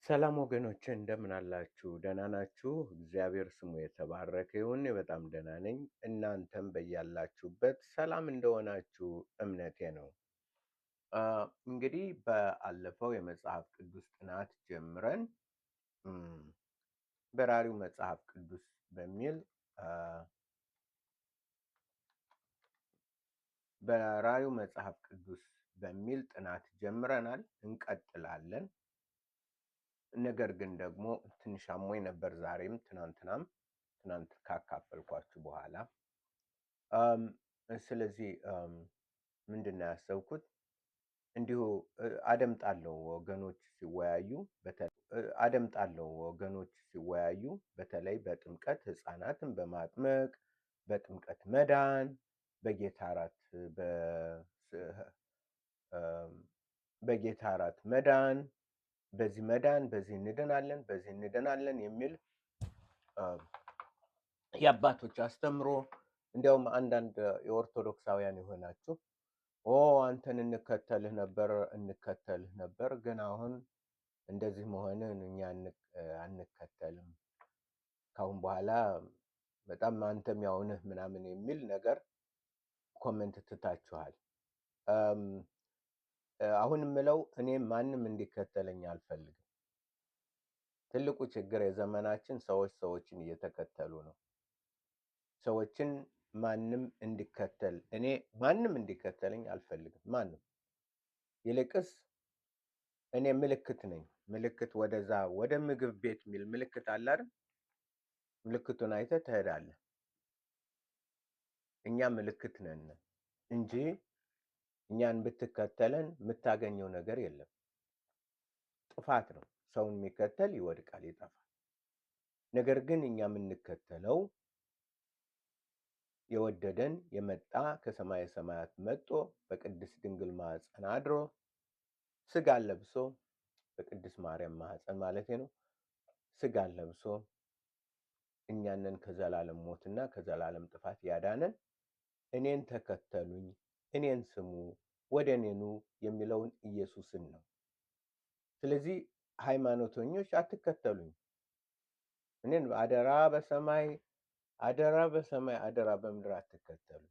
ሰላም ወገኖቼ እንደምን አላችሁ? ደህና ናችሁ? እግዚአብሔር ስሙ የተባረከ ይሁን። እኔ በጣም ደህና ነኝ። እናንተም በያላችሁበት ሰላም እንደሆናችሁ እምነቴ ነው። እንግዲህ በአለፈው የመጽሐፍ ቅዱስ ጥናት ጀምረን እም፣ በራሪው መጽሐፍ ቅዱስ በሚል አ፣ በራሪው መጽሐፍ ቅዱስ በሚል ጥናት ጀምረናል። እንቀጥላለን። ነገር ግን ደግሞ ትንሽ አሞኝ ነበር ዛሬም ትናንት ካካፈልኳችሁ በኋላ አም፣ ስለዚህ ምንድን ነው ያሰብኩት እንዲሁ አደምጣለሁ ወገኖች ሲወያዩ በተለይ በጥምቀት ሕፃናትን በማጥመቅ በጥምቀት መዳን በጌታ እራት አም፣ በጌታ እራት መዳን በዚህ እንድናለን የሚል አም፣ የአባቶች አስተምሮ እንዲያውም አንዳንድ የኦርቶዶክሳውያን የሆናችሁ አንተን እንከተልህ ነበር ግን አሁን እንደዚህ መሆንን እኛ አንከተልም፣ ካሁን በኋላ በጣም አንተም ያው ነህ ምናምን የሚል ነገር ኮሜንት ትታችኋል። አሁን የምለው እኔ ማንም እንዲከተለኝ አልፈልግም። ትልቁ ችግር የዘመናችን ሰዎችን እየተከተሉ ነው። ሰዎችን ማንም እንዲከተለኝ አልፈልግም። ማንም ይልቅስ እኔ ምልክት ነኝ። ምልክት ወደ ምግብ ቤት የሚል ምልክት አለ አይደል? ምልክቱን አይተህ ትሄዳለህ። እኛ ምልክት ነን እንጂ እኛን ብትከተለን የምታገኘው ነገር የለም። ጥፋት ነው። ሰውን የሚከተል ይወድቃል፣ ይጠፋል። ነገር ግን እኛ የምንከተለው የወደደን የመጣ ከሰማየ ሰማያት መጥቶ በቅድስት ድንግል ማኅፀን አድሮ ስጋን ለብሶ በቅድስት ማርያም ማኅፀን ማለቴ ነው። ስጋን ለብሶ እኛንን ከዘላለም ሞትና ከዘላለም ጥፋት ያዳነን እኔን ተከተሉኝ፣ እኔን ስሙ፣ ወደ እኔ ኑ የሚለውን ኢየሱስን ነው። ስለዚህ ሃይማኖተኞች አትከተሉኝ። እኔን አደራ በሰማይ አደራ በምድር አትከተሉ።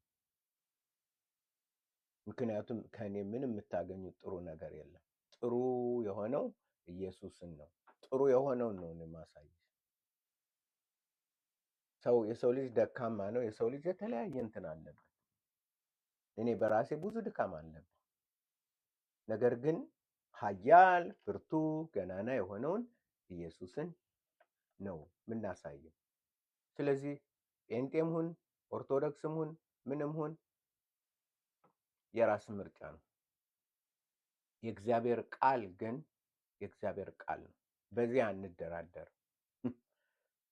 ምክንያቱም ከእኔ ምንም የምታገኙት ጥሩ ነገር የለም። ጥሩ የሆነው ኢየሱስን ነው። ጥሩ የሆነውን ነው የማሳየው። የሰው ልጅ ደካማ ነው። የሰው ልጅ የተለያየ እንትን አለበት። እኔ በራሴ ብዙ ድካም አለብኝ። ነገር ግን ኃያል ብርቱ ገናና የሆነውን ኢየሱስን ነው የምናሳየው። ስለዚህ ጴንጤም ሁን ኦርቶዶክስም ሁን ምንም ሁን የራስ ምርጫ ነው። የእግዚአብሔር ቃል ግን የእግዚአብሔር ቃል ነው። በዚህ አንደራደር።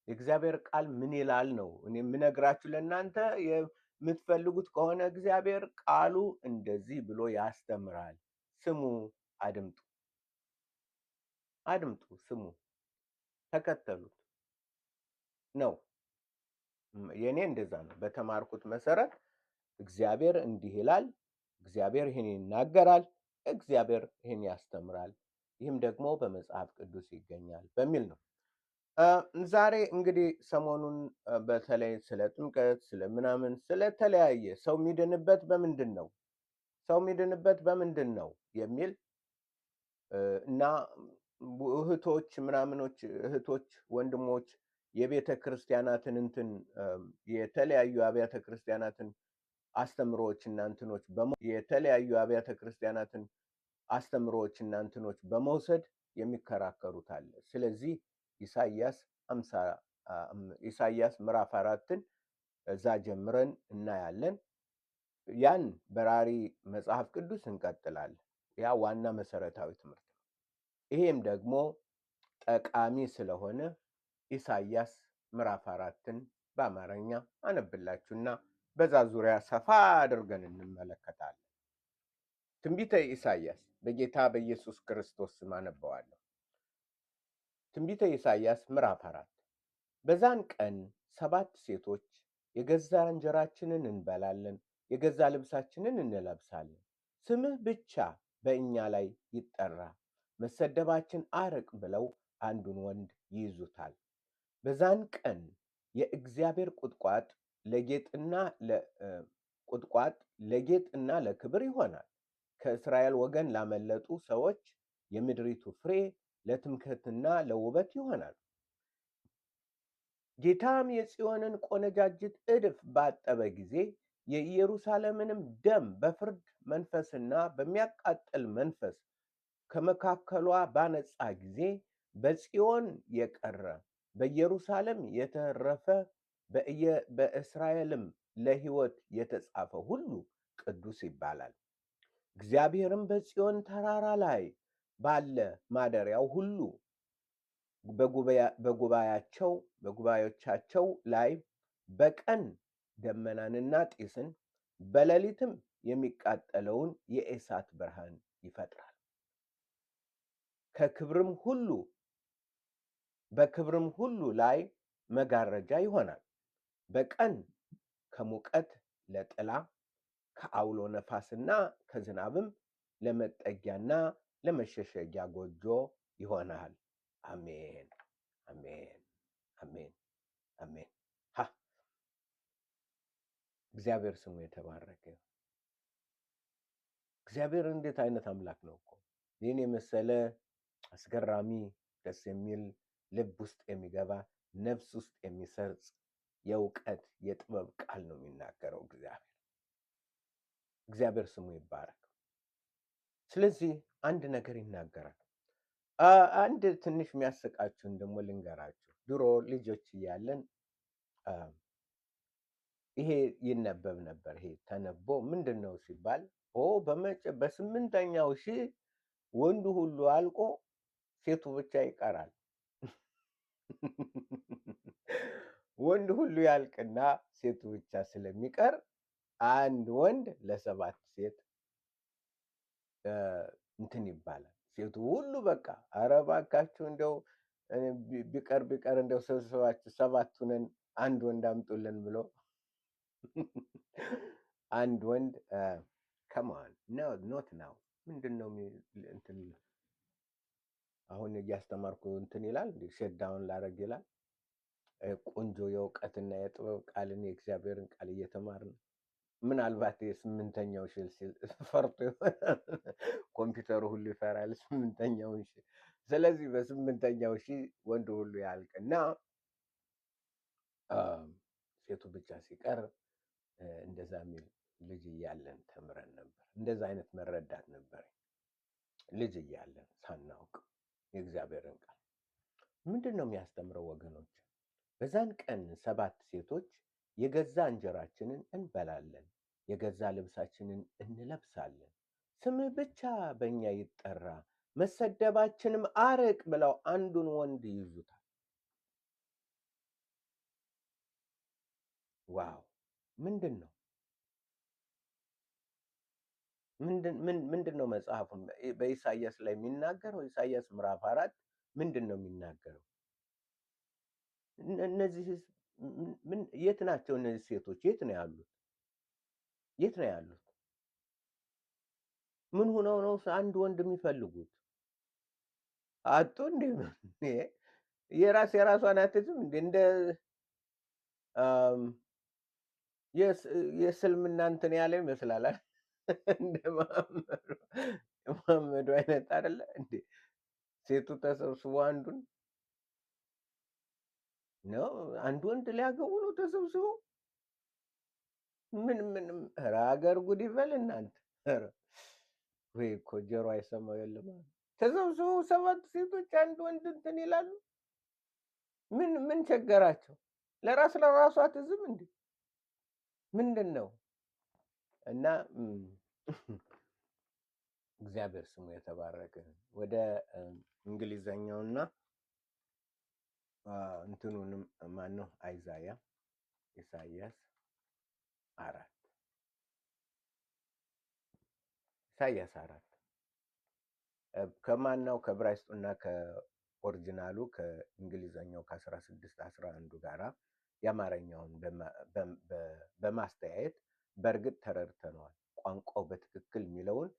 የእግዚአብሔር ቃል ምን ይላል ነው እኔ የምነግራችሁ ለእናንተ። የምትፈልጉት ከሆነ እግዚአብሔር ቃሉ እንደዚህ ብሎ ያስተምራል። ስሙ፣ አድምጡ፣ ስሙ፣ ተከተሉት ነው። የኔ እንደዛ ነው። በተማርኩት መሰረት እግዚአብሔር እንዲህ ይላል፣ እግዚአብሔር ይህን ይናገራል፣ እግዚአብሔር ይህን ያስተምራል፣ ይህም ደግሞ በመጽሐፍ ቅዱስ ይገኛል በሚል ነው። ዛሬ እንግዲህ ሰሞኑን በተለይ ስለ ጥምቀት ስለምናምን ስለተለያየ ሰው የሚድንበት በምንድን ነው የሚል እና እህቶች ወንድሞች የቤተ ክርስቲያናትን የተለያዩ አብያተ ክርስቲያናትን አስተምሮዎችና እንትኖች በመውሰድ የሚከራከሩት አለ። ስለዚህ ኢሳይያስ ምዕራፍ 4ን እዛ ጀምረን እናያለን። ያን በራሪ መጽሐፍ ቅዱስ እንቀጥላለን። ያ ዋና መሰረታዊ ትምህርት ነው። ይሄም ደግሞ ጠቃሚ ስለሆነ ኢሳይያስ ምዕራፍ 4ን በአማርኛ አነብላችሁና በዛ ዙሪያ ሰፋ አድርገን እንመለከታለን። ትንቢተ ኢሳይያስ በጌታ በኢየሱስ ክርስቶስ ስም አነበዋለሁ። ትንቢተ ኢሳይያስ ምዕራፍ 4 በዛን ቀን 7 ሴቶች የገዛ እንጀራችንን እንበላለን፣ የገዛ ልብሳችንን እንለብሳለን፣ ስምህ ብቻ በእኛ ላይ ይጠራ፣ መሰደባችን አርቅ ብለው አንዱን ወንድ ይይዙታል። በዛን ቀን የእግዚአብሔር ቁጥቋጥ ለጌጥና ለክብር ይሆናል። ከእስራኤል ወገን ላመለጡ ሰዎች የምድሪቱ ፍሬ ለትምክህትና ለውበት ይሆናል። ጌታም የጽዮንን ቆነጃጅት እድፍ ባጠበ ጊዜ የኢየሩሳሌምንም ደም በፍርድ መንፈስና በሚያቃጥል መንፈስ ከመካከሏ ባነጻ ጊዜ በጽዮን የቀረ በኢየሩሳሌም የተረፈ በእስራኤልም ለሕይወት የተጻፈ ሁሉ ቅዱስ ይባላል። እግዚአብሔርም በጽዮን ተራራ ላይ ባለ ማደሪያው ሁሉ በጉባኤዎቻቸው ላይ በቀን ደመናንና ጢስን በሌሊትም የሚቃጠለውን የእሳት ብርሃን ይፈጥራል። በክብርም ሁሉ ላይ መጋረጃ ይሆናል። በቀን ከሙቀት ለጥላ ከአውሎ ነፋስና ከዝናብም ለመጠጊያና ለመሸሸጊያ ጎጆ ይሆናል። አሜን አሜን አሜን አሜን። እግዚአብሔር ስሙ የተባረከ። እግዚአብሔር እንዴት አይነት አምላክ ነው እኮ! ይህን የመሰለ አስገራሚ ደስ የሚል ልብ ውስጥ የሚገባ ነፍስ ውስጥ የሚሰርጽ የእውቀት የጥበብ ቃል ነው የሚናገረው እግዚአብሔር ስሙ ይባረክ። ስለዚህ አንድ ነገር ይናገራል። አንድ ትንሽ የሚያስቃችሁን ደግሞ ልንገራችሁ። ድሮ ልጆች እያለን ይሄ ይነበብ ነበር። ይሄ ተነቦ ምንድን ነው ሲባል በ8ኛው ሺህ ወንዱ ሁሉ አልቆ ሴቱ ብቻ ይቀራል። ወንድ ሁሉ ያልቅና ሴቱ ብቻ ስለሚቀር አንድ ወንድ ለ7 ሴት እንትን ይባላል። ሴቱ ሁሉ በቃ ኧረ እባካችሁ እንደው ቢቀር እንደው ሰብስባችሁ 7 ሁነን አንድ ወንድ አምጡልን ብሎ አንድ ወንድ ከማን ኖት ናው ምንድነው እንትን አሁን እያስተማርኩ እንትን ይላል ሼዳውን ላረግ ይላል። ቆንጆ የእውቀትና የጥበብ ቃልን የእግዚአብሔርን ቃል እየተማርን ምናልባት የ8ኛው ሺህ ፈርቶ ኮምፒውተሩ ሁሉ ይፈራል 8ኛው ሺህ። ስለዚህ በ8ኛው ሺህ ወንዱ ሁሉ ያልቅና ሴቱ ብቻ ሲቀር እንደዛ የሚል ልጅ እያለን ተምረን ነበር። እንደዛ አይነት መረዳት ነበር ልጅ እያለን ሳናውቅ የእግዚአብሔርን ቃል። ምንድን ነው የሚያስተምረው ወገኖች? በዛን ቀን 7 ሴቶች የገዛ እንጀራችንን እንበላለን፣ የገዛ ልብሳችንን እንለብሳለን፣ ስምህ ብቻ በእኛ ይጠራ፣ መሰደባችንም አርቅ ብለው አንዱን ወንድ ይይዙታል። ዋው! ምንድን ነው መጽሐፉ በኢሳይያስ ላይ የሚናገረው? ኢሳይያስ ምዕራፍ 4 ምንድን ነው የሚናገረው? እነዚህ የት ናቸው? እነዚህ ሴቶች የት ነው ያሉት? ምን ሆነው ነው አንድ ወንድ የሚፈልጉት? አጡ እንዴ? የራሷን አትዝም እንዴ? እንደ የእስልምና እንትን ያለ ይመስላል። እንደ መሐመዱ አይነት አይደለ እንዴ? ሴቱ ተሰብስቦ አንዱን ነው አንድ ወንድ ሊያገቡ ነው ተሰብስቦ። ምንም ኧረ ሀገር ጉድ ይበል እናንተ። ኧረ ወይ እኮ ጆሮ አይሰማው የለም። ተሰብስበው 7 ሴቶች አንድ ወንድ እንትን ይላሉ። ምን ቸገራቸው? ለራሷ አትዝም እንዴ? ምንድን ነው? እና እግዚአብሔር ስሙ የተባረከ። ወደ እንግሊዘኛውና እንትኑንም ማነው ኢሳይያስ 4 ከማናው ከዕብራይስጡና ከኦሪጂናሉ ከእንግሊዘኛው ከ1611 ጋራ የአማርኛውን በማስተያየት በእርግጥ ተረድተነዋል። ቋንቋው በትክክል የሚለውን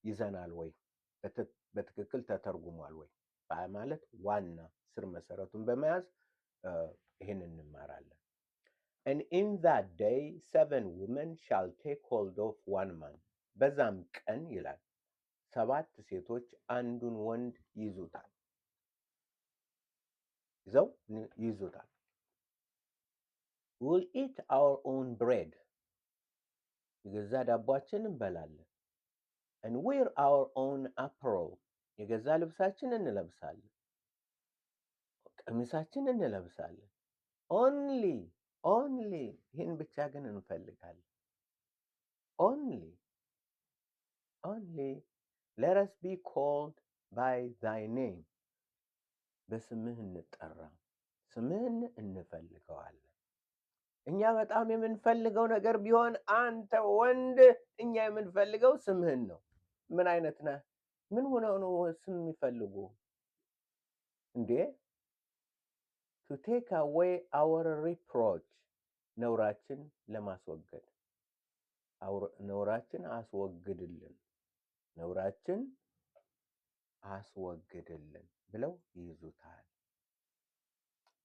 ይዘናል ወይ? በትክክል ተተርጉሟል ወይ? ማለት ዋና ስር መሰረቱን በመያዝ ይህን እንማራለን። And in that day 7 women shall take hold of one man. በዛም ቀን ይላል 7 ሴቶች አንዱን ወንድ ይዙታል ይዙታል። We'll eat our own bread. የገዛ ዳቧችን እንበላለን። And wear our own apparel. የገዛ ልብሳችን እንለብሳለን። ቀሚሳችን እንለብሳለን። Only ይህን ብቻ ግን እንፈልጋለን። Only let us be called by thy name. በስምህ እንጠራ፣ ስምህን እንፈልገዋለን። እኛ በጣም የምንፈልገው ነገር ቢሆን አንተ ወንድ እኛ የምንፈልገው ስምህን ነው። ምን አይነት ነህ? ምን ሆነው ነው ስም የሚፈልጉ እንዴ? to take away our reproach. ነውራችን ለማስወገድ ነውራችን አስወግድልን፣ ነውራችን አስወግድልን ብለው ይይዙታል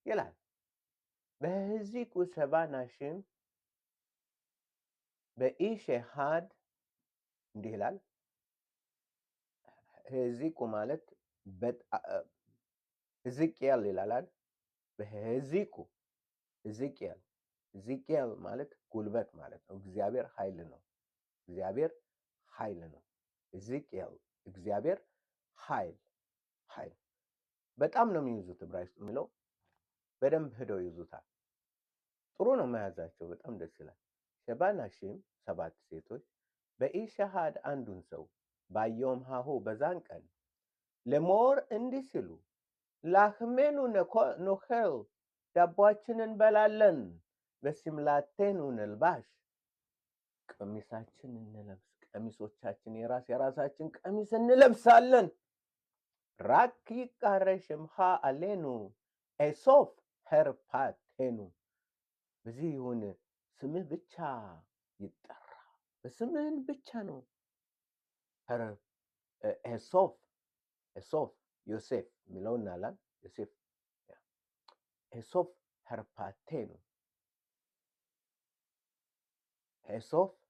ይላል። በሕዚቁ 70 ናሽም በኢሽ אחד እንዲህ ይላል። ሕዚቁ ማለት ሕዝቅኤል ይላል። በሕዚቁ ሕዝቅኤል ማለት ጉልበት ማለት ነው። እግዚአብሔር ኃይል ነው። እግዚአብሔር ኃይል ነው። ሕዝቅኤል እግዚአብሔር ኃይል በጣም ነው የሚይዙት። ዕብራይስጥ የሚለው በደንብ ሄደው ይዙታል። ጥሩ ነው መያዛቸው፣ በጣም ደስ ይላል። 70 ናሽም 7 ሴቶች በኢሽ אחד አንዱን ሰው ባየውም ሀሁ በዛን ቀን ለሞር እንዲህ ሲሉ ላህሜኑ ኖኸል ዳቧችንን እንበላለን፣ በሲምላቴኑ ንልባሽ ቀሚሳችን እንለብስ፣ ቀሚሶቻችን የራሳችን ቀሚስ እንለብሳለን። ራክ ይቃረይ ሽምኻ አሌኑ ኤሶፍ ሄርፓቴኑ። በዚህ ይሁን ስምህ ብቻ ይጠራ፣ በስምህን ብቻ ነው። ኤሶፍ ዮሴፍ የሚለውን አላል ዮሴፍ ኤሶፍ ሄርፓቴኑ ኤሶፍ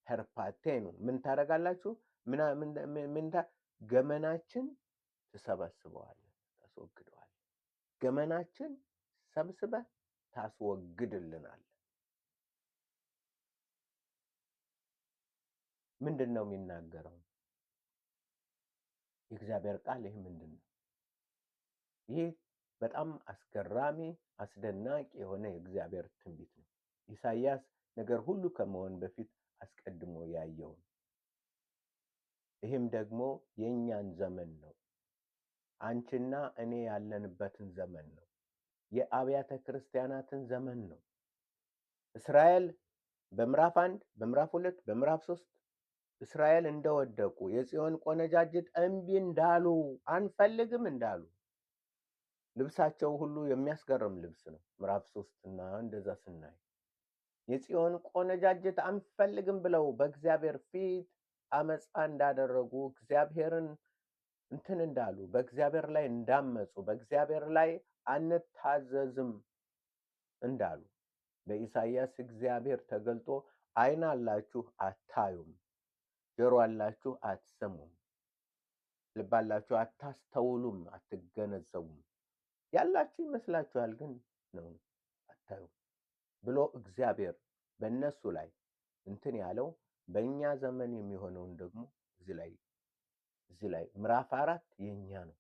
ሄርፓቴኑ ምን ታደርጋላችሁ? ገመናችን ትሰበስበዋለህ፣ ታስወግደዋለህ። ገመናችን ሰብስበህ ታስወግድልናለህ። ምንድን ነው የሚናገረው የእግዚአብሔር ቃል? ይህ ምንድን ነው? ይህ በጣም አስገራሚ አስደናቂ የሆነ የእግዚአብሔር ትንቢት ነው። ኢሳይያስ ነገር ሁሉ ከመሆን በፊት አስቀድሞ ያየው። ይህም ደግሞ የእኛን ዘመን ነው። አንቺና እኔ ያለንበትን ዘመን ነው። የአብያተ ክርስቲያናትን ዘመን ነው። እስራኤል በምዕራፍ 1 በምዕራፍ 2 በምዕራፍ 3 እስራኤል እንደወደቁ የጽዮን ቆነጃጅት እምቢ እንዳሉ አንፈልግም እንዳሉ ልብሳቸው ሁሉ የሚያስገርም ልብስ ነው። ምዕራፍ 3 እና እንደዛ ስናይ የጽዮን ቆነጃጅት አንፈልግም ብለው በእግዚአብሔር ፊት አመፃ እንዳደረጉ እግዚአብሔርን እንትን እንዳሉ በእግዚአብሔር ላይ እንዳመፁ በእግዚአብሔር ላይ አንታዘዝም እንዳሉ በኢሳይያስ እግዚአብሔር ተገልጦ ዓይን አላችሁ አታዩም፣ ጆሮ አላችሁ አትሰሙም፣ ልብ አላችሁ አታስተውሉም፣ አትገነዘቡም፣ ያላችሁ ይመስላችኋል ግን ነው አታዩም ብሎ እግዚአብሔር በእነሱ ላይ እንትን ያለው በእኛ ዘመን የሚሆነውን ደግሞ እዚህ ላይ ምዕራፍ 4 የኛ ነው።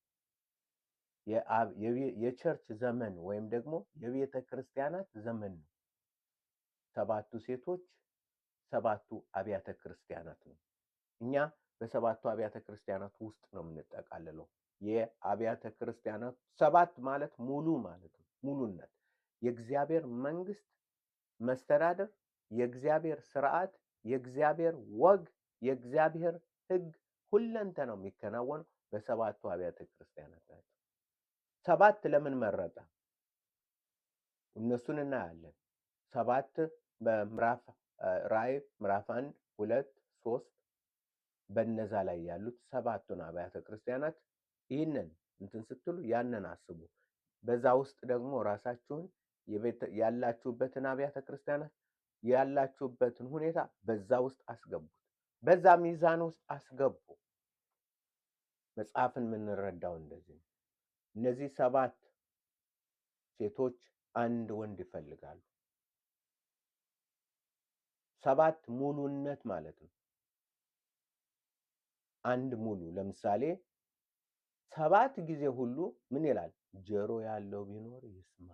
የቸርች ዘመን ወይም ደግሞ የቤተ ክርስቲያናት ዘመን ነው። 7ቱ ሴቶች 7ቱ አብያተ ክርስቲያናት ነው። እኛ በ7ቱ አብያተ ክርስቲያናት ውስጥ ነው የምንጠቃለለው። የአብያተ ክርስቲያናት 7 ማለት ሙሉ ማለት ነው። ሙሉነት፣ የእግዚአብሔር መንግስት መስተዳደር፣ የእግዚአብሔር ስርዓት፣ የእግዚአብሔር ወግ፣ የእግዚአብሔር ሕግ ሁለንተናው የሚከናወነው በ7ቱ አብያተ ክርስቲያናት ናቸው። 7 ለምን መረጠ? እነሱን እናያለን። 7 በምዕራፍ ራዕይ ምዕራፍ 1 2 3 በነዛ ላይ ያሉት 7ቱን አብያተ ክርስቲያናት ይህንን እንትን ስትሉ ያንን አስቡ። በዛ ውስጥ ደግሞ ራሳችሁን ያላችሁበትን አብያተ ክርስቲያናት ያላችሁበትን ሁኔታ በዛ ውስጥ አስገቡት። በዛ ሚዛን ውስጥ አስገቡ። መጽሐፍን የምንረዳው እንደዚህ ነው። እነዚህ 7 ሴቶች አንድ ወንድ ይፈልጋሉ። 7 ሙሉነት ማለት ነው። አንድ ሙሉ ለምሳሌ 7 ጊዜ ሁሉ ምን ይላል? ጆሮ ያለው ቢኖር ይስማ።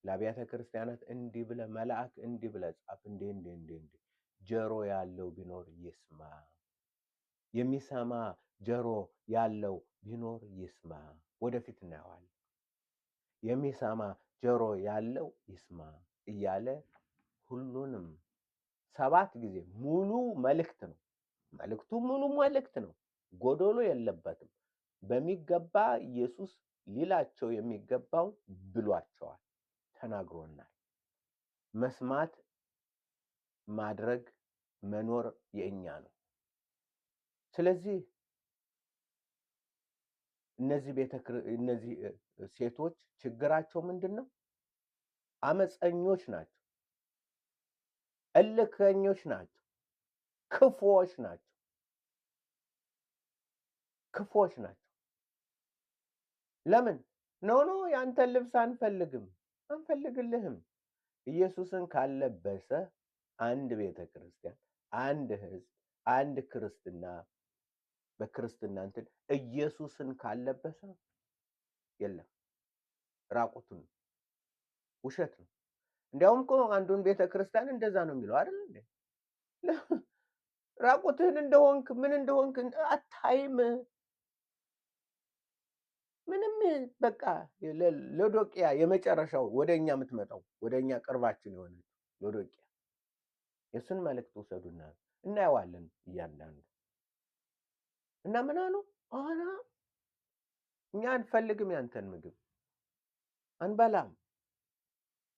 ለአብያተ ክርስቲያናት እንዲህ ብለህ መልአክ እንዲህ ብለህ ጻፍ። እንዲህ ጆሮ ያለው ቢኖር ይስማ። የሚሰማ ጆሮ ያለው ቢኖር ይስማ። ወደፊት እናየዋለን። የሚሰማ ጆሮ ያለው ይስማ እያለ ሁሉንም 7 ጊዜ ሙሉ መልእክት ነው። መልእክቱ ሙሉ መልእክት ነው። ጎዶሎ የለበትም። በሚገባ ኢየሱስ ሊላቸው የሚገባው ብሏቸዋል፣ ተናግሮናል። መስማት፣ ማድረግ፣ መኖር የእኛ ነው። ስለዚህ እነዚህ ሴቶች ችግራቸው ምንድነው? አመፀኞች ናቸው፣ እልከኞች ናቸው፣ ክፉዎች ናቸው። ለምን? ኖ ያንተን ልብስ አንፈልግልህም። ኢየሱስን ካለበሰ አንድ ቤተክርስቲያን፣ አንድ ህዝብ፣ አንድ ክርስትና በክርስትና እንትን ኢየሱስን ካለበሰ የለም፣ ራቁቱን ውሸት ነው። እንዲያውም እኮ አንዱን ቤተክርስቲያን እንደዛ ነው የሚለው አይደል እንዴ? ራቁትህን እንደሆንክ ምን እንደሆንክ አታይም። ምንም በቃ ሎዶቅያ የመጨረሻው ወደኛ የምትመጣው ወደኛ ቅርባችን የሆነ ሎዶቅያ የሱን መልእክት ውሰዱና እናየዋለን እያንዳንዱ። እና ምን አሉ? እኛ አንፈልግም ያንተን ምግብ አንበላም፣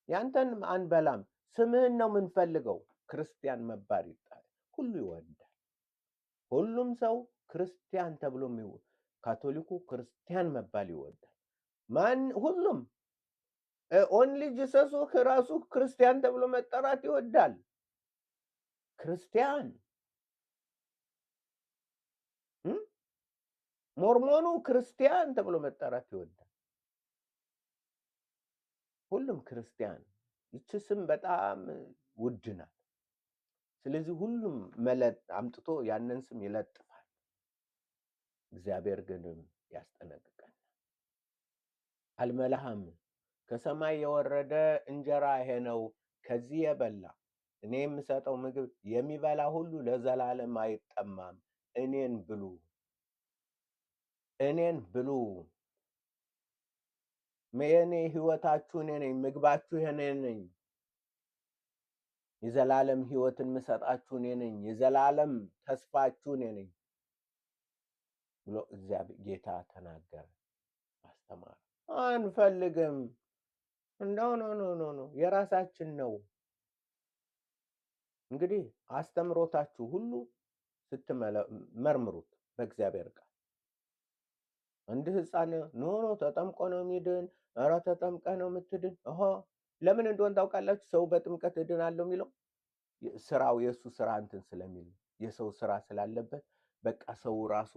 ያንተን አንበላም፣ ስምህን ነው የምንፈልገው። ክርስቲያን መባል ይጣል ሁሉ ይወዳል። ሁሉም ሰው ክርስቲያን ተብሎ ካቶሊኩ ክርስቲያን መባል ይወዳል። ሁሉም ኦንሊ ጂሰሱ ራሱ ክርስቲያን ተብሎ መጠራት ይወዳል። ክርስቲያን ሞርሞኑ ክርስቲያን ተብሎ መጠራት ይወዳል። ሁሉም ክርስቲያን። ይቺ ስም በጣም ውድ ናት። ስለዚህ ሁሉም አምጥቶ ያንን ስም ይለጥፋል። እግዚአብሔር ግን ያስጠነቅቃል። አልመላህም፣ ከሰማይ የወረደ እንጀራ ይሄ ነው። ከዚህ የበላ እኔ የምሰጠው ምግብ የሚበላ ሁሉ ለዘላለም አይጠማም። እኔን ብሉ፣ የኔ ህይወታችሁ እኔ ነኝ፣ ምግባችሁ እኔ ነኝ፣ የዘላለም ህይወትን የምሰጣችሁ እኔ ነኝ፣ የዘላለም ተስፋችሁ እኔ ነኝ ብሎ እግዚአብሔር ጌታ ተናገረ፣ አስተማረ። አንፈልግም፣ ኖ የራሳችን ነው። እንግዲህ አስተምሮታችሁ ሁሉ ስትመርምሩት በእግዚአብሔር ቃል አንድ ህፃን ኖ ተጠምቆ ነው የሚድን፣ ኧረ ተጠምቀ ነው የምትድን። ለምን እንደሆነ ታውቃላችሁ? ሰው በጥምቀት እድናለሁ የሚለው ስራው የእሱ ስራ እንትን ስለሚል የሰው ስራ ስላለበት በቃ ሰው ራሱ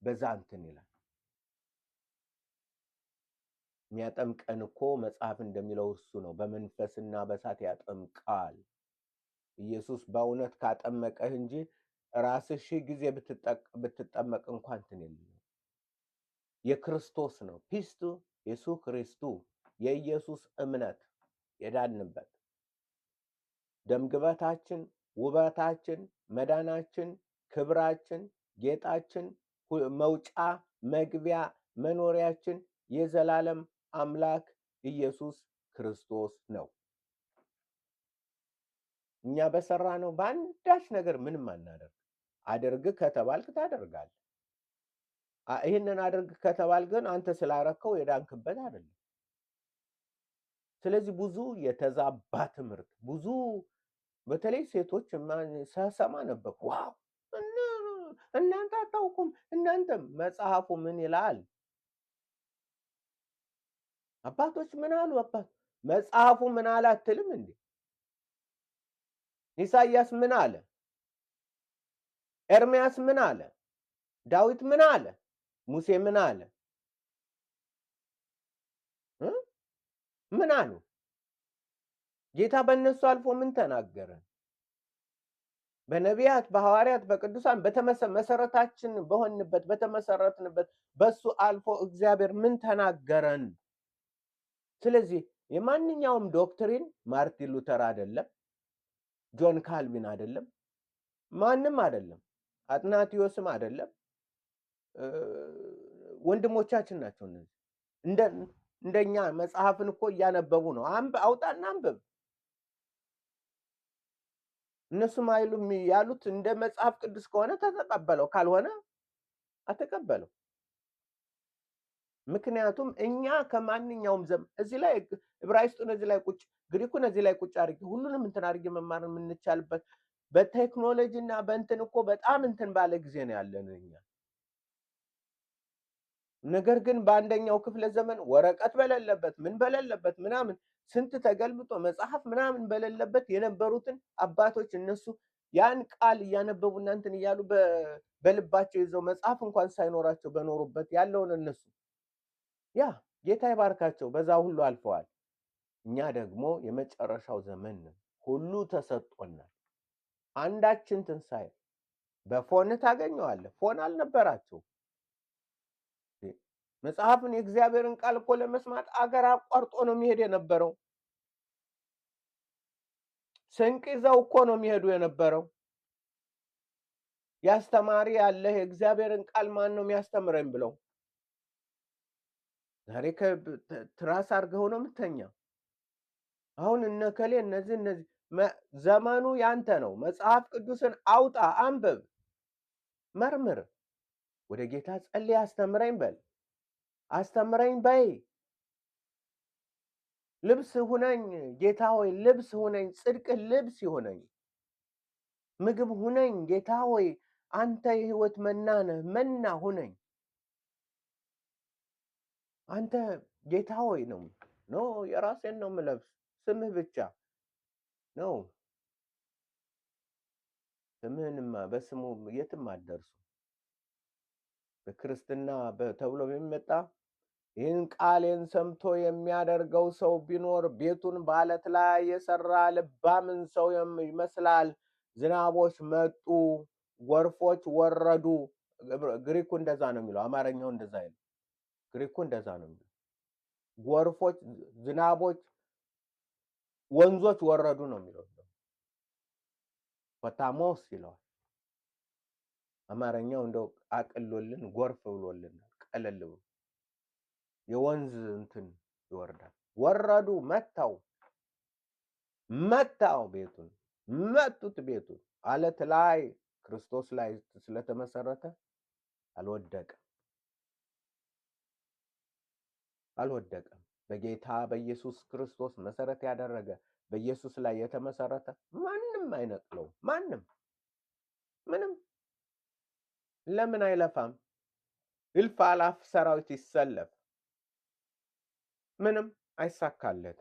በዛ እንትን ይላል። የሚያጠምቀን እኮ መጽሐፍ እንደሚለው እሱ ነው፣ በመንፈስና በእሳት ያጠምቃል። ኢየሱስ በእውነት ካጠመቀህ እንጂ ራስህ 1000 ጊዜ ብትጠመቅ እንኳን እንትን የለም። የክርስቶስ ነው ፒስቱ ኢየሱስ ክርስቶስ የኢየሱስ እምነት የዳንበት ደምግበታችን፣ ውበታችን፣ መዳናችን፣ ክብራችን፣ ጌጣችን፣ መውጫ መግቢያ መኖሪያችን የዘላለም አምላክ ኢየሱስ ክርስቶስ ነው። እኛ በሰራ ነው በአንዳች ነገር ምንም አናደርግ። አድርግ ከተባልክ ታደርጋለህ። ይህንን አድርግ ከተባል ግን አንተ ስላረከው የዳንክበት አይደለም። ስለዚህ ብዙ የተዛባ ትምህርት ብዙ በተለይ ሴቶች ሰማ ነበር። ዋው እናንተ አታውቁም። እናንተም መጽሐፉ ምን ይላል? አባቶች ምን አሉ? መጽሐፉ ምን አለ አትልም እንዴ? ኢሳይያስ ምን አለ? ኤርምያስ ምን አለ? ዳዊት ምን አለ? ሙሴ ምን አለ? ምን አሉ? ጌታ በእነሱ አልፎ ምን ተናገረ? በነቢያት፣ በሐዋርያት፣ በቅዱሳን መሰረታችን በሆንበት በተመሰረትንበት በሱ አልፎ እግዚአብሔር ምን ተናገረን? ስለዚህ የማንኛውም ዶክትሪን ማርቲን ሉተር አይደለም፣ ጆን ካልቪን አይደለም፣ ማንም አይደለም፣ አትናቲዮስም አይደለም፣ ወንድሞቻችን ናቸው። እነዚህ እንደኛ መጽሐፍን እኮ እያነበቡ ነው። አውጣና አንብብ። እነሱም አይሉም ያሉት እንደ መጽሐፍ ቅዱስ ከሆነ ተቀበለው፣ ካልሆነ አትቀበለው። ምክንያቱም እኛ ከማንኛውም እዚህ ላይ ዕብራይስጡን እዚህ ላይ ቁጭ፣ ግሪኩን እዚህ ላይ ቁጭ አድርጌ ሁሉንም እንትን አድርጌ መማር የምንቻልበት በቴክኖሎጂ እና በእንትን እኮ በጣም እንትን ባለ ጊዜ ነው ያለን እኛ። ነገር ግን በአንደኛው ክፍለ ዘመን ወረቀት በሌለበት ምን በሌለበት ምናምን ስንት ተገልብጦ መጽሐፍ ምናምን በሌለበት የነበሩትን አባቶች እነሱ ያን ቃል እያነበቡ እናንትን እያሉ በልባቸው ይዘው መጽሐፍ እንኳን ሳይኖራቸው በኖሩበት ያለውን እነሱ ያ ጌታ ይባርካቸው በዛ ሁሉ አልፈዋል። እኛ ደግሞ የመጨረሻው ዘመን ነን። ሁሉ ተሰጥቶናል። አንዳችን ትንሣኤ በፎን ታገኘዋለህ። ፎን አልነበራቸው። መጽሐፍን የእግዚአብሔርን ቃል እኮ ለመስማት አገር አቋርጦ ነው የሚሄድ የነበረው። ስንቅ ይዘው እኮ ነው የሚሄዱ የነበረው። ያስተማሪ ያለህ የእግዚአብሔርን ቃል ማን ነው የሚያስተምረኝ ብለው ዛሬ ትራስ አድርገው ነው የምተኛው። አሁን እነከሌ እነዚህ ዘመኑ ያንተ ነው። መጽሐፍ ቅዱስን አውጣ፣ አንብብ፣ መርምር፣ ወደ ጌታ ጸልይ፣ አስተምረኝ በል፣ አስተምረኝ በይ። ልብስ ሁነኝ ጌታ ሆይ፣ ልብስ ሁነኝ፣ ጽድቅ ልብስ ይሁነኝ። ምግብ ሁነኝ ጌታ ሆይ፣ አንተ የህይወት መና ነህ፣ መና ሁነኝ። አንተ ጌታ ሆይ ነው የራሴን ነው የምለብስ፣ ስምህ ብቻ ነው። ስምህንማ በስሙ የትም አትደርሱ። በክርስትና ተብሎ የሚመጣ ይህን ቃሌን ሰምቶ የሚያደርገው ሰው ቢኖር ቤቱን በዓለት ላይ የሰራ ልባምን ሰው ይመስላል። ዝናቦች መጡ፣ ጎርፎች ወረዱ። ግሪኩ እንደዛ ነው የሚለው፣ አማርኛው እንደዛ አይደለም። ግሪኩ እንደዛ ነው የሚለው። ጎርፎች፣ ዝናቦች፣ ወንዞች ወረዱ ነው የሚለው። ፖታሞስ ይለዋል። አማርኛው እንደው አቅሎልን ጎርፍ ብሎልናል። ቀለል ብሎ የወንዝ እንትን ይወርዳል። ወረዱ፣ መታው ቤቱን፣ መቱት ቤቱን። አለት ላይ ክርስቶስ ላይ ስለተመሰረተ አልወደቀም። በጌታ በኢየሱስ ክርስቶስ መሰረት ያደረገ በኢየሱስ ላይ የተመሰረተ ማንም አይነቅለው። ምንም ለምን አይለፋም? እልፍ አላፍ ሰራዊት ይሰለፍ፣ ምንም አይሳካለት።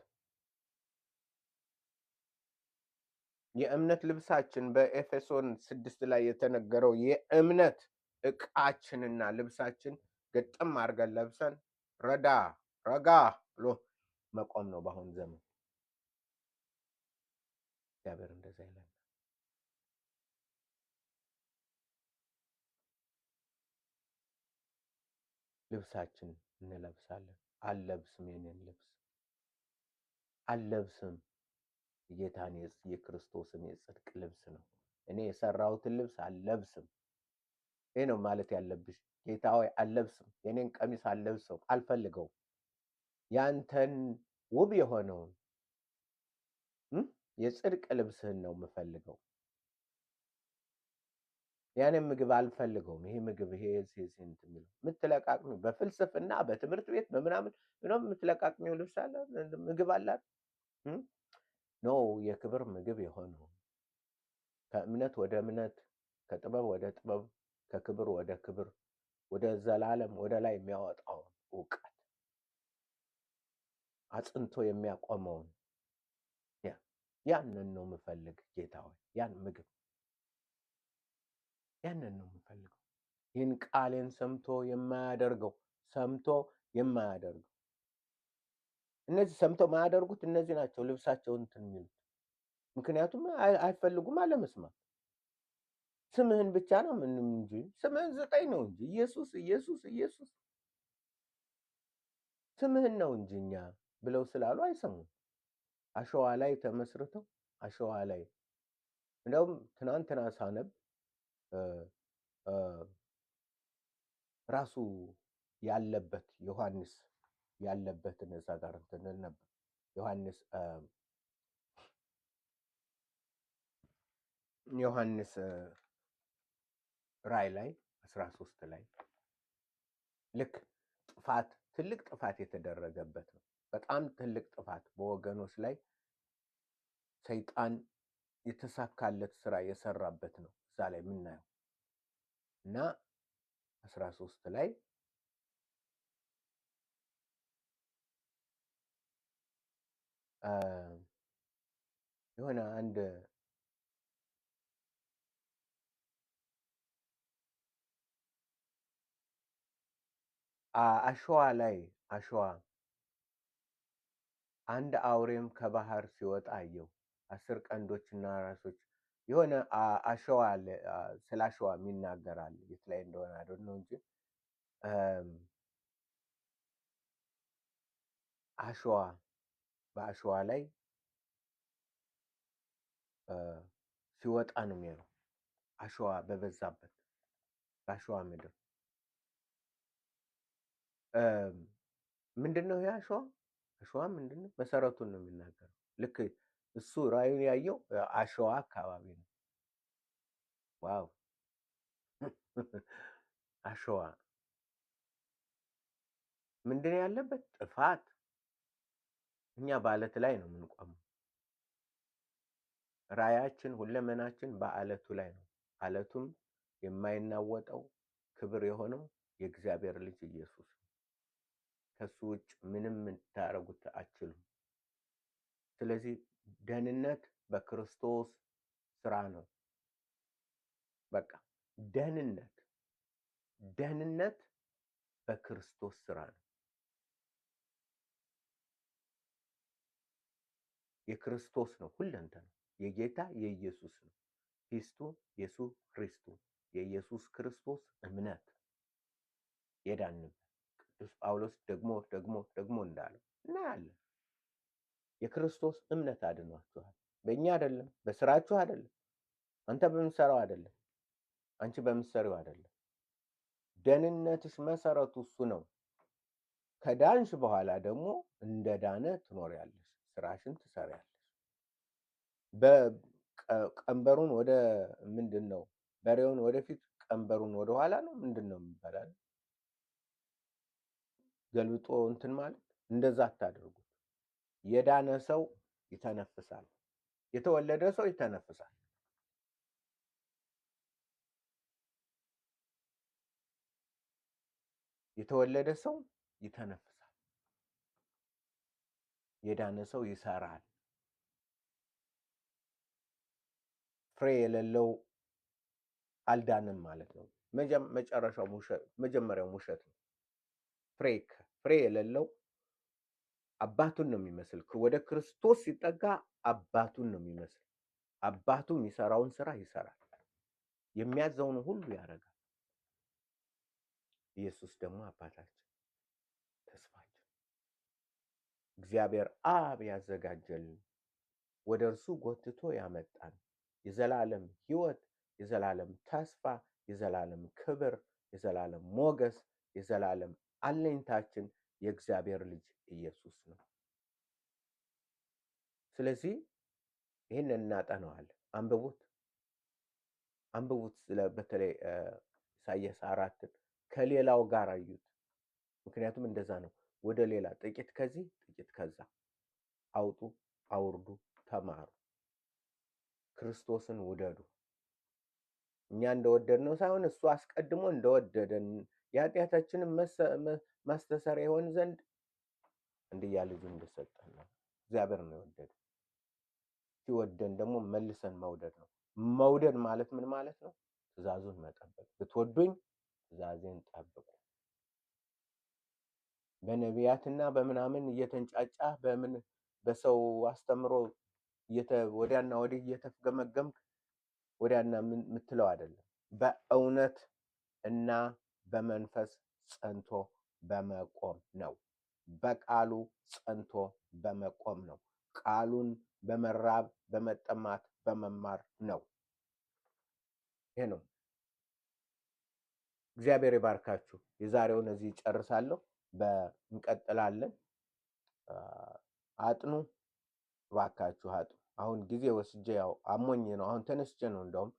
የእምነት ልብሳችን በኤፌሶን 6 ላይ የተነገረው የእምነት ዕቃችንና ልብሳችን ግጥም አድርገን ለብሰን ረጋ ብሎ መቆም ነው በአሁን ዘመን። እግዚአብሔር እንደዛ ይላል። ልብሳችን እንለብሳለን። አልለብስም፣ የኔን ልብስ አልለብስም። የጌታን የክርስቶስን የጽድቅ ልብስ ነው። እኔ የሰራሁትን ልብስ አልለብስም። ይሄ ነው ማለት ያለብሽ። ጌታ ሆይ አልለብስም፣ የኔን ቀሚስ አልለብሰው፣ አልፈልገውም። ያንተን ውብ የሆነውን የጽድቅ ልብስህን ነው የምፈልገው። ያንን ምግብ አልፈልገውም። ይሄ ምግብ ይሄ የሚለው የምትለቃቅሚው በፍልስፍና በትምህርት ቤት በምናምን የምትለቃቅሚው ልብስ አለ፣ ምግብ አላት ነው። የክብር ምግብ የሆነው ከእምነት ወደ እምነት ከጥበብ ወደ ጥበብ ከክብር ወደ ክብር ወደ ዘላለም ወደ ላይ የሚያወጣውን እውቀት አጽንቶ የሚያቆመውን ያንን ነው የምፈልግ ጌታ ሆይ። ያን ምግብ ያንን ነው የምፈልገው። ይህን ቃሌን ሰምቶ የማያደርገው እነዚህ ሰምተው ማያደርጉት እነዚህ ናቸው ልብሳቸውን እንትን የሚሉት። ምክንያቱም አይፈልጉም አለመስማት። ስምህን ብቻ ነው ምንም እንጂ ስምህን ዘጠኝ ነው እንጂ ኢየሱስ ኢየሱስ ኢየሱስ ስምህን ነው እንጂ እኛ ብለው ስላሉ አይሰሙም። አሸዋ ላይ ተመስርተው አሸዋ ላይ እንደውም ትናንትና ሳነብ ራሱ ያለበት ዮሐንስ ያለበትን እዛ ጋር እንትን ነበር። ዮሐንስ ራእይ ላይ 13 ላይ ልክ ትልቅ ጥፋት የተደረገበት ነው። በጣም ትልቅ ጥፋት በወገኖች ላይ ሰይጣን የተሳካለት ስራ የሰራበት ነው እዛ ላይ የምናየው እና 13 ላይ የሆነ አንድ አሸዋ አንድ አውሬም ከባህር ሲወጣ አየሁ። 10 ቀንዶችና ራሶች የሆነ አሸዋ አለ። ስለ አሸዋ ይናገራል። የት ላይ እንደሆነ አይደል ነው እንጂ በአሸዋ ላይ ሲወጣ ነው የሚለው። አሸዋ በበዛበት በአሸዋ ምድር ምንድነው ይሄ አሸዋ? አሸዋ ምንድነው? መሰረቱን ነው የሚናገረው። ልክ እሱ ራእዩን ያየው አሸዋ አካባቢ ነው። ዋው! አሸዋ ምንድነው ያለበት? ጥፋት። እኛ በአለት ላይ ነው የምንቆመው። ራእያችን ሁለመናችን በአለቱ ላይ ነው። አለቱም የማይናወጠው ክብር የሆነው የእግዚአብሔር ልጅ ኢየሱስ ነው። ከሱ ውጭ ምንም ልታረጉት አትችሉም። ስለዚህ ደህንነት በክርስቶስ ስራ ነው። በቃ ደህንነት በክርስቶስ ስራ ነው። የክርስቶስ ነው ሁለንተና የጌታ የኢየሱስ ነው። ፊስቱ ኢየሱስ ክርስቶስ የኢየሱስ ክርስቶስ እምነት የዳንበት ቅዱስ ጳውሎስ ደግሞ እንዳለው እናያለን። የክርስቶስ እምነት አድኗችኋል። በእኛ አይደለም፣ በስራችሁ አይደለም፣ አንተ በምትሰራው አይደለም፣ አንቺ በምትሰሪው አይደለም። ደህንነትሽ መሰረቱ እሱ ነው። ከዳንሽ በኋላ ደግሞ እንደ ዳነ ትኖሪያለሽ፣ ስራሽን ትሰሪያለሽ። በቀንበሩን ወደ ምንድነው በሬውን ወደፊት ቀንበሩን ወደ ኋላ ነው ምንድነው የሚባለው? ገልብጦ እንትን ማለት እንደዛ አታድርጉት። የዳነ ሰው ይተነፍሳል። የተወለደ ሰው ይተነፍሳል። የተወለደ ሰው ይተነፍሳል። የዳነ ሰው ይሰራል። ፍሬ የሌለው አልዳንም ማለት ነው። መጀመሪያው ውሸት ነው። ፍሬ የሌለው አባቱን ነው የሚመስል። ወደ ክርስቶስ ሲጠጋ አባቱን ነው የሚመስል። አባቱ የሚሰራውን ስራ ይሰራል። የሚያዘውን ሁሉ ያደርጋል። ኢየሱስ ደግሞ አባታችን፣ ተስፋችን፣ እግዚአብሔር አብ ያዘጋጀልን ወደ እርሱ ጎትቶ ያመጣን የዘላለም ሕይወት፣ የዘላለም ተስፋ፣ የዘላለም ክብር፣ የዘላለም ሞገስ፣ የዘላለም አለኝታችን የእግዚአብሔር ልጅ ኢየሱስ ነው። ስለዚህ ይህንን እናጠናዋለን። አንብቡት። በተለይ ኢሳይያስ 4 ከሌላው ጋር አዩት። ምክንያቱም እንደዛ ነው። ወደ ሌላ ጥቂት ከዚህ ጥቂት ከዛ አውጡ፣ አውርዱ፣ ተማሩ፣ ክርስቶስን ውደዱ። እኛ እንደወደድነው ሳይሆን እሱ አስቀድሞ እንደወደደን የኃጢአታችንን ማስተሰሪያ ይሆን ዘንድ እንድያ ልጁን እንደሰጠን ነው። እግዚአብሔር ነው የወደደን። ሲወደን ደግሞ መልሰን መውደድ ነው። መውደድ ማለት ምን ማለት ነው? ትእዛዙን መጠበቅ። ብትወዱኝ ትእዛዜን ጠብቁ። በነቢያትና በምናምን እየተንጫጫ በሰው አስተምሮ ወዲያና ወዲህ እየተፍገመገምክ ወዲያና የምትለው አይደለም። በእውነት እና በመንፈስ ጸንቶ በመቆም ነው። በቃሉ ጸንቶ በመቆም ነው። ቃሉን በመራብ በመጠማት በመማር ነው። ይሄ ነው። እግዚአብሔር ይባርካችሁ። የዛሬውን እዚህ ጨርሳለሁ። እንቀጥላለን። አጥኑ እባካችሁ አጥኑ። አሁን ጊዜ ወስጄ ያው አሞኝ ነው። አሁን ተነስቼ ነው እንደውም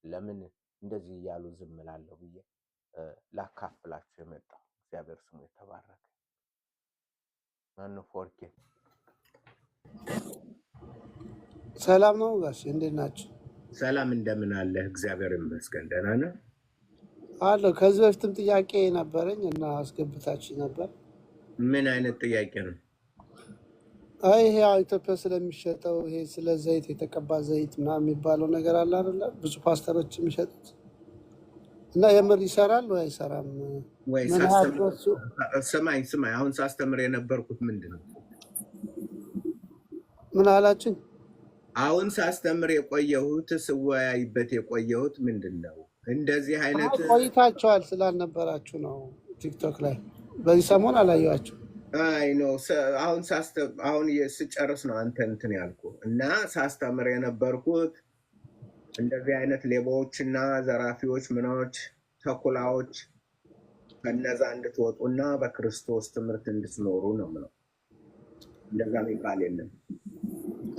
ለምን እንደዚህ እያሉ ዝም እላለሁ ብዬ ላካፍላችሁ የመጣው። እግዚአብሔር ስሙ የተባረከ። ማነው ፎርኬ? ሰላም ነው ጋሽ፣ እንዴት ናችሁ? ሰላም እንደምን አለህ? እግዚአብሔር ይመስገን ደህና ነህ? አለሁ። ከዚህ በፊትም ጥያቄ ነበረኝ እና አስገብታችሁ ነበር። ምን አይነት ጥያቄ ነው? አይ ይሄ ኢትዮጵያ ስለሚሸጠው ይሄ ስለ ዘይት የተቀባ ዘይት ምናምን የሚባለው ነገር አለ አይደለ? ብዙ ፓስተሮች የሚሸጡት እና የምር ይሰራል ወይ አይሰራም? ወይ ሰማኝ። አሁን ሳስተምር የነበርኩት ምንድን ነው? ምን አላችሁ? አሁን ሳስተምር የቆየሁት ስወያይበት የቆየሁት ምንድን ነው? እንደዚህ አይነት ቆይታችኋል ስላልነበራችሁ ነው። ቲክቶክ ላይ በዚህ ሰሞን አላየኋችሁ። አይ ነው አሁን ስጨርስ ነው አንተ እንትን ያልኩ እና ሳስተምር የነበርኩት እንደዚህ አይነት ሌባዎችና ዘራፊዎች ምኖች ተኩላዎች ከነዛ እንድትወጡና በክርስቶስ ትምህርት እንድትኖሩ ነው ምለው። እንደዛ የሚባል የለም።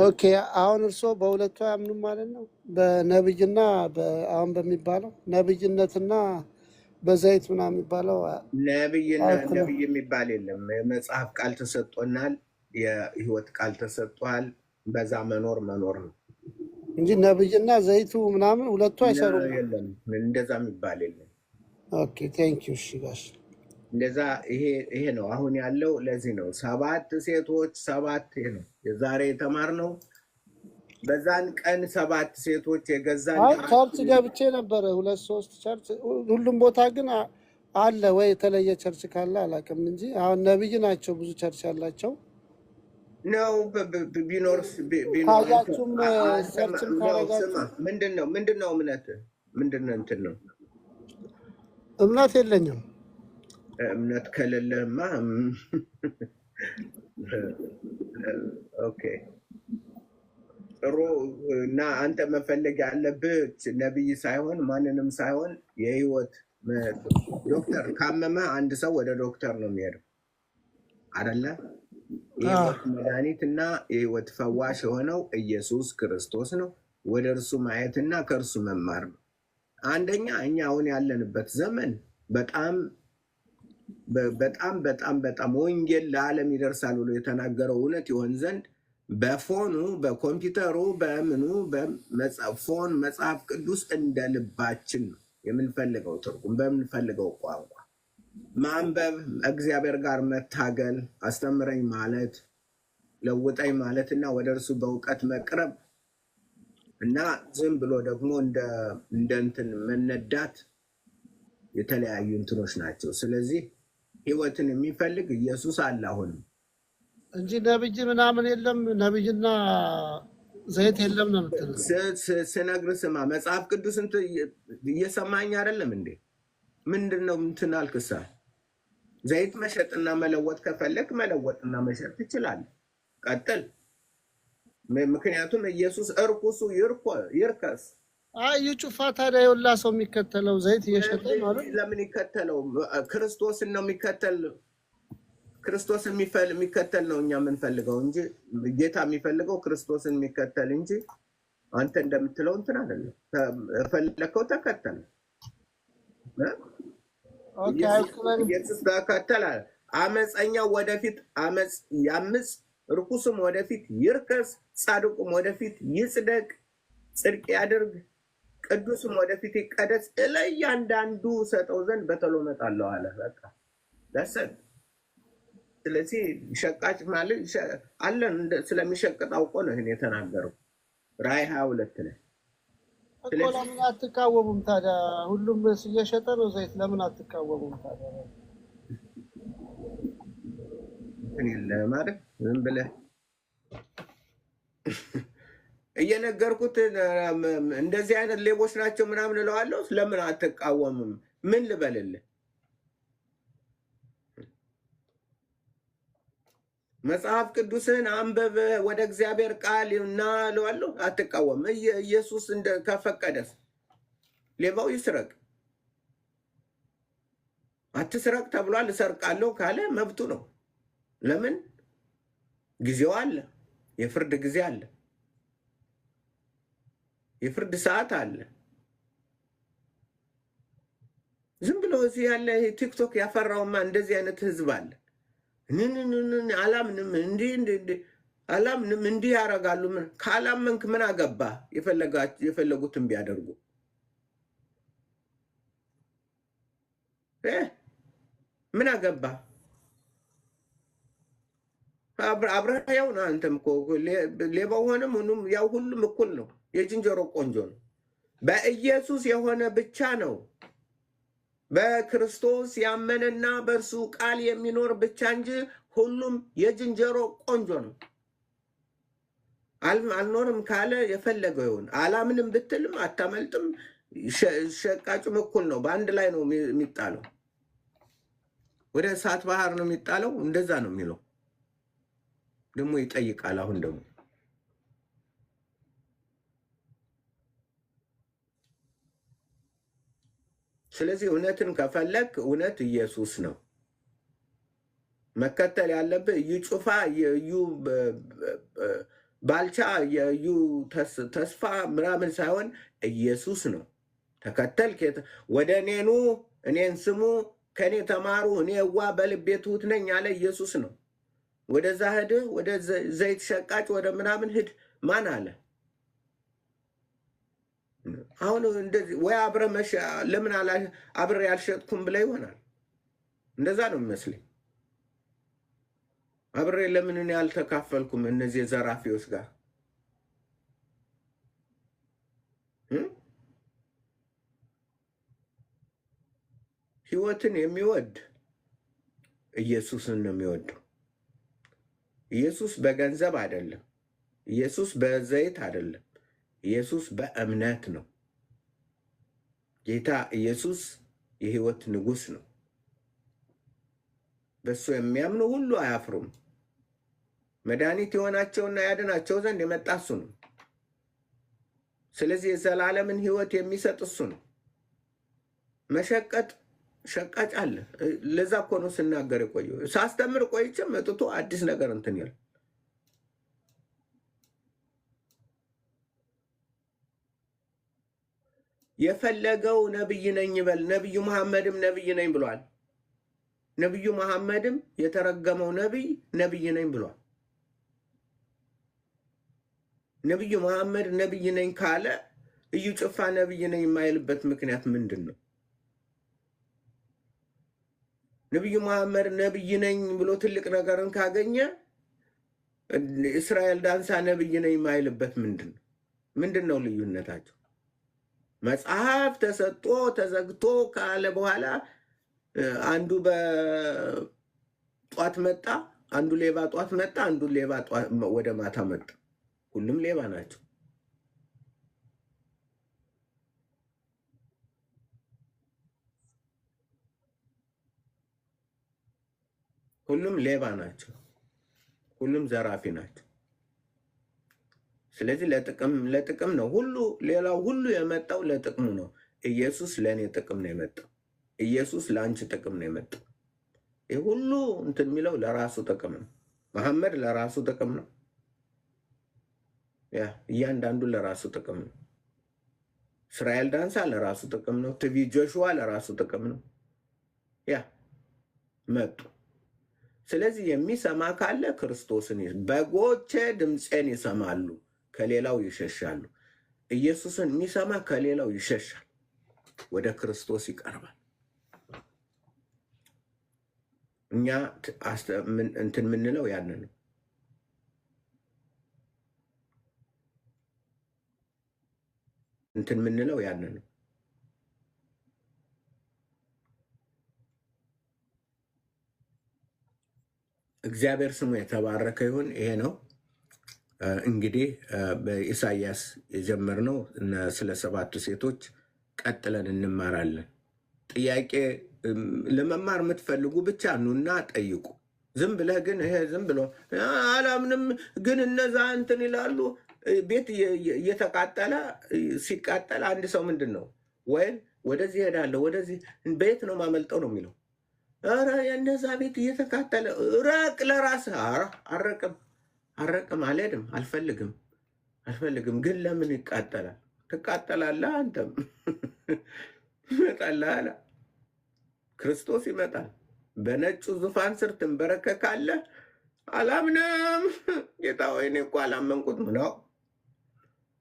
ኦኬ፣ አሁን እርስዎ በሁለቱ አያምኑም ማለት ነው? በነብይና አሁን በሚባለው ነብይነትና በዘይት ምናምን የሚባለው ነብይ የሚባል የለም። የመጽሐፍ ቃል ተሰጥቶናል። የህይወት ቃል ተሰጥቷል። በዛ መኖር ነው እንጂ ነብይና ዘይቱ ምናምን ሁለቱ አይሰሩም። የለም፣ እንደዛ የሚባል የለም። ኦኬ ቴንክ ዩ። እሺ ጋሽ፣ እንደዛ ይሄ ነው አሁን ያለው። ለዚህ ነው 7 ሴቶች 7 ይሄ ነው የዛሬ የተማርነው። በዛን ቀን 7 ሴቶች የገዛን ቸርች ገብቼ ነበረ 2-3 ቸርች፣ ሁሉም ቦታ ግን አለ ወይ የተለየ ቸርች ካለ አላውቅም እንጂ አሁን ነብይ ናቸው ብዙ ቸርች ያላቸው ነው። ቢኖርስ ካያችሁም ቸርችም ካረጋችሁ ምንድነው እምነት ምንድነው እንትን ነው። እምነት የለኝም። እምነት ከሌለማ ኦኬ ጥሩ። እና አንተ መፈለግ ያለብህ ነብይ ሳይሆን ማንንም ሳይሆን የህይወት ዶክተር። ካመመ አንድ ሰው ወደ ዶክተር ነው የሚሄደው አይደለ? የህይወት መድኃኒት እና የህይወት ፈዋሽ የሆነው ኢየሱስ ክርስቶስ ነው። ወደ እርሱ ማየትና ከእርሱ መማር ነው። አንደኛ እኛ አሁን ያለንበት ዘመን በጣም በጣም በጣም በጣም ወንጌል ለዓለም ይደርሳል ብሎ የተናገረው እውነት ይሆን ዘንድ በፎኑ በኮምፒውተሩ በምኑ ፎን መጽሐፍ ቅዱስ እንደ ልባችን ነው የምንፈልገው ትርጉም በምንፈልገው ቋንቋ ማንበብ፣ እግዚአብሔር ጋር መታገል፣ አስተምረኝ ማለት፣ ለውጠኝ ማለት እና ወደ እርሱ በእውቀት መቅረብ እና ዝም ብሎ ደግሞ እንደ እንትን መነዳት የተለያዩ እንትኖች ናቸው። ስለዚህ ህይወትን የሚፈልግ ኢየሱስ አለ አሁንም እንጂ ነብይ ምናምን የለም። ነብይና ዘይት የለም ነው የምትለው። ስነግር ስማ፣ መጽሐፍ ቅዱስ እየሰማኝ አይደለም እንዴ? ምንድነው እንትን አልክሳ? ዘይት መሸጥና መለወጥ ከፈለግ መለወጥና መሸጥ ትችላለህ። ቀጥል። ምክንያቱም ኢየሱስ እርኩሱ ይርከስ። አይ ጩፋ ታዲያ የወላ ሰው የሚከተለው ዘይት እየሸጠ ማለት ለምን ይከተለው? ክርስቶስን ነው የሚከተል። ክርስቶስን የሚከተል ነው እኛ የምንፈልገው እንጂ ጌታ የሚፈልገው ክርስቶስን የሚከተል እንጂ አንተ እንደምትለው እንትን አይደለም። ፈለከው ተከተል። ኢየሱስ ተከተል። አመፀኛው ወደፊት ያምፅ፣ ርኩስም ወደፊት ይርከስ፣ ጻድቁም ወደፊት ይጽደቅ፣ ጽድቅ ያድርግ፣ ቅዱስም ወደፊት ይቀደስ ለእያንዳንዱ ሰጠው ዘንድ በቶሎ እመጣለሁ አለ። በቃ ደሰት። ስለዚህ ሸቃጭ ማለት አለን ስለሚሸቅጥ አውቆ ነው ይህን የተናገረው ራእይ 22 ላይ። እኮ ለምን አትቃወሙም ታዲያ? ሁሉም እየሸጠ ነው ዘይት፣ ለምን አትቃወሙም ታዲያ? ማለት ዝም ብለህ እየነገርኩት እንደዚህ አይነት ሌቦች ናቸው ምናምን እለዋለሁ። ለምን አትቃወምም? ምን ልበልልህ? መጽሐፍ ቅዱስን አንበብ ወደ እግዚአብሔር ቃል እና እለዋለሁ። አትቃወም። ኢየሱስ ከፈቀደስ ሌባው ይስረቅ። አትስረቅ ተብሏል። እሰርቃለሁ ካለ መብቱ ነው። ለምን? ጊዜው አለ። የፍርድ ጊዜ አለ። የፍርድ ሰዓት አለ። ዝም ብሎ እዚህ ያለ ቲክቶክ ያፈራውማ እንደዚህ አይነት ህዝብ አለ። አላምንም አላምንም እንዲህ ያደርጋሉ። ካላመንክ ምን አገባ? የፈለጉትን ቢያደርጉ ምን አገባ? አብረህ ያው ነው። አንተም እኮ ሌባው ሆነም ሁሉም ያው ሁሉም እኩል ነው። የዝንጀሮ ቆንጆ ነው። በኢየሱስ የሆነ ብቻ ነው። በክርስቶስ ያመነና በእርሱ ቃል የሚኖር ብቻ እንጂ ሁሉም የዝንጀሮ ቆንጆ ነው። አልኖርም ካለ የፈለገው ይሁን። አላምንም ብትልም አታመልጥም። ሸቃጩም እኩል ነው። በአንድ ላይ ነው የሚጣለው። ወደ እሳት ባህር ነው የሚጣለው። እንደዛ ነው የሚለው። ደግሞ ይጠይቃል። አሁን ደግሞ ስለዚህ እውነትን ከፈለግ እውነት ኢየሱስ ነው መከተል ያለብህ። እዩ ጩፋ፣ የእዩ ባልቻ፣ የእዩ ተስፋ ምናምን ሳይሆን ኢየሱስ ነው። ተከተል። ወደ እኔኑ እኔን ስሙ፣ ከእኔ ተማሩ፣ እኔ የዋ በልቤ ትሑት ነኝ ያለ ኢየሱስ ነው። ወደዛ ሂድ፣ ወደ ዘይት ሸቃጭ ወደ ምናምን ሂድ ማን አለ? አሁን እንደዚህ ወይ ለምን አብሬ ያልሸጥኩም ብለ ይሆናል። እንደዛ ነው የሚመስለኝ። አብሬ ለምን እኔ ያልተካፈልኩም እነዚህ ዘራፊዎች ጋር? ህይወትን የሚወድ ኢየሱስን ነው የሚወደው። ኢየሱስ በገንዘብ አይደለም። ኢየሱስ በዘይት አይደለም። ኢየሱስ በእምነት ነው። ጌታ ኢየሱስ የህይወት ንጉሥ ነው። በእሱ የሚያምኑ ሁሉ አያፍሩም። መድኃኒት የሆናቸውና ያድናቸው ዘንድ የመጣ እሱ ነው። ስለዚህ የዘላለምን ህይወት የሚሰጥ እሱ ነው። መሸቀጥ ሸቃጭ አለ። ለዛ እኮ ነው ስናገር የቆየው። ሳስተምር ቆይቼ መጥቶ አዲስ ነገር እንትን ይላል። የፈለገው ነብይ ነኝ ይበል። ነብዩ መሐመድም ነብይ ነኝ ብሏል። ነብዩ መሐመድም የተረገመው ነብይ ነኝ ብሏል። ነብዩ መሐመድ ነብይ ነኝ ካለ እዩ ጭፋ ነብይ ነኝ የማይልበት ምክንያት ምንድን ነው? ነብዩ መሐመድ ነብይ ነኝ ብሎ ትልቅ ነገርን ካገኘ እስራኤል ዳንሳ ነብይ ነኝ የማይልበት ምንድን ነው ልዩነታቸው? መጽሐፍ ተሰጦ ተዘግቶ ካለ በኋላ አንዱ በጧት መጣ፣ አንዱ ሌባ ጧት መጣ፣ አንዱ ሌባ ወደ ማታ መጣ። ሁሉም ሌባ ናቸው። ሁሉም ሌባ ናቸው። ሁሉም ዘራፊ ናቸው። ስለዚህ ለጥቅም ነው ሁሉ። ሌላው ሁሉ የመጣው ለጥቅሙ ነው። ኢየሱስ ለእኔ ጥቅም ነው የመጣው። ኢየሱስ ለአንቺ ጥቅም ነው የመጣው። ይህ ሁሉ እንትን የሚለው ለራሱ ጥቅም ነው። መሐመድ ለራሱ ጥቅም ነው። ያ እያንዳንዱ ለራሱ ጥቅም ነው። እስራኤል ዳንሳ ለራሱ ጥቅም ነው። ቲቪ ጆሹዋ ለራሱ ጥቅም ነው። ያ መጡ። ስለዚህ የሚሰማ ካለ ክርስቶስን በጎቼ ድምፄን ይሰማሉ፣ ከሌላው ይሸሻሉ። ኢየሱስን የሚሰማ ከሌላው ይሸሻል፣ ወደ ክርስቶስ ይቀርባል። እኛ እንትን የምንለው ያንን ነው። እንትን የምንለው ያንን ነው። እግዚአብሔር ስሙ የተባረከ ይሁን። ይሄ ነው እንግዲህ በኢሳይያስ የጀመርነው ስለ 7 ሴቶች ቀጥለን እንማራለን። ጥያቄ ለመማር የምትፈልጉ ብቻ ኑና ጠይቁ። ዝም ብለህ ግን ይሄ ዝም ብሎ አላምንም ግን እነዛ እንትን ይላሉ። ቤት እየተቃጠለ ሲቃጠል አንድ ሰው ምንድን ነው ወይም ወደዚህ ሄዳለሁ ወደዚህ ቤት ነው ማመልጠው ነው የሚለው። ኧረ የእነዛ ቤት እየተቃጠለ ራቅ ለራስህ። አረቅም አልሄድም፣ አልፈልግም። ግን ለምን ይቃጠላል? ትቃጠላለህ። አንተም ይመጣልህ አለ ክርስቶስ ይመጣል። በነጩ ዙፋን ስር ትንበረከካለህ። አላምንም ጌታ ሆይ እኔ እኮ አላመንኩትም ነው።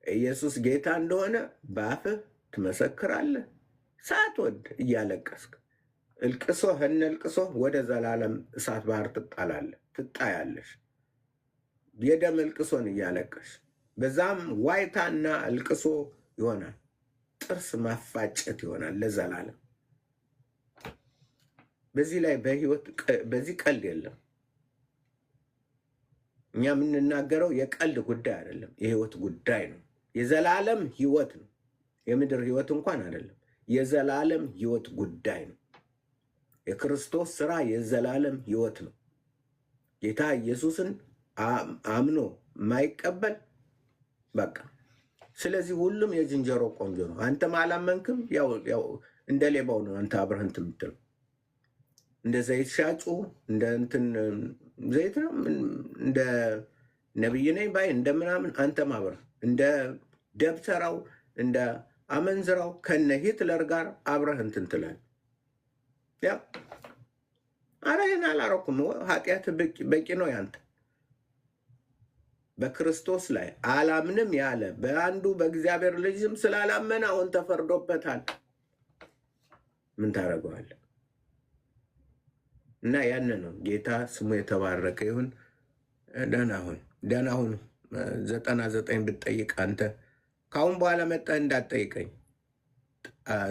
ኢየሱስ ጌታ እንደሆነ በአፍህ ትመሰክራለህ፣ ሳትወድ እያለቀስክ እልቅሶ እልቅሶ ወደ ዘላለም እሳት ባህር ትጣያለሽ። የደም እልቅሶን እያለቀሽ በዛም ዋይታና እልቅሶ ይሆናል። ጥርስ ማፋጨት ይሆናል ለዘላለም። በዚህ ላይ በዚህ ቀልድ የለም። እኛ የምንናገረው የቀልድ ጉዳይ አይደለም፣ የህይወት ጉዳይ ነው። የዘላለም ህይወት ነው። የምድር ህይወት እንኳን አይደለም፣ የዘላለም ህይወት ጉዳይ ነው። የክርስቶስ ስራ የዘላለም ህይወት ነው። ጌታ ኢየሱስን አምኖ የማይቀበል በቃ ስለዚህ ሁሉም የዝንጀሮ ቆንጆ ነው። አንተም አላመንክም፣ ያው እንደ ሌባው ነው አንተ አብረህን የምትለው። እንደ ዘይት ሻጩ እንደ እንትን ዘይት ነው እንደ ነብይ ነኝ ባይ እንደምናምን አንተም አብረህ እንደ ደብተራው እንደ አመንዝራው ከነ ሂትለር ጋር አብረህ እንትን ትላለህ። ያ አረ ይህን አላረኩም፣ ኃጢአት በቂ ነው ያንተ። በክርስቶስ ላይ አላምንም ያለ በአንዱ በእግዚአብሔር ልጅም ስላላመነ አሁን ተፈርዶበታል። ምን ታደርገዋለህ? እና ያን ነው። ጌታ ስሙ የተባረከ ይሁን። ደህና ሁን። 99 ብትጠይቅ አንተ ካሁን በኋላ መጣ እንዳትጠይቀኝ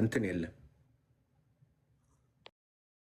እንትን የለም።